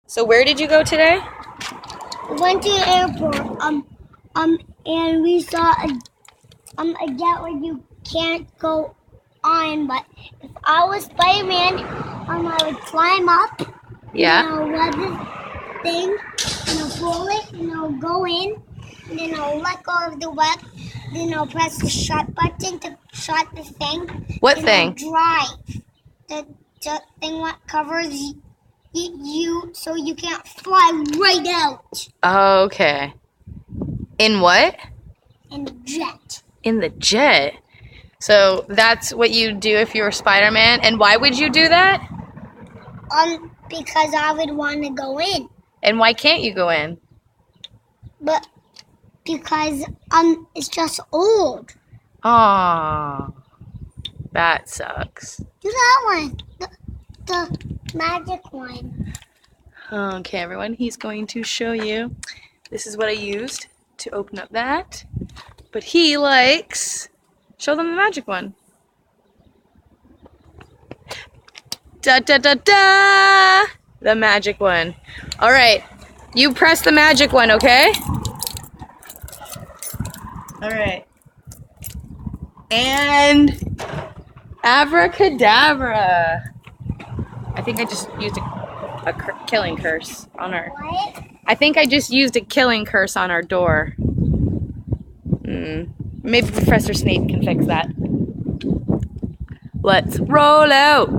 So where did you go today? We went to the airport. And we saw a jet where you can't go on. But if I was Spiderman, I would climb up. Yeah. And I'll rub the thing, and I'll pull it, and I'll go in, and then I'll let go of the web. Then I'll press the shut button to shut the thing. What then thing? I'll drive the thing what covers you so you can't fly right out. Okay. In what? In the jet. In the jet. So that's what you do if you were Spider-Man. And why would you do that? Because I would want to go in. And why can't you go in? But because it's just old. Aww. That sucks. Do that one. The magic one. Okay, everyone, he's going to show you. This is what I used to open up that. But he likes... Show them the magic one. Da da da da! The magic one. All right, you press the magic one, okay? All right. And abracadabra. I think I just used a killing curse on our... What? I think I just used a killing curse on our door. Maybe Professor Snape can fix that. Let's roll out.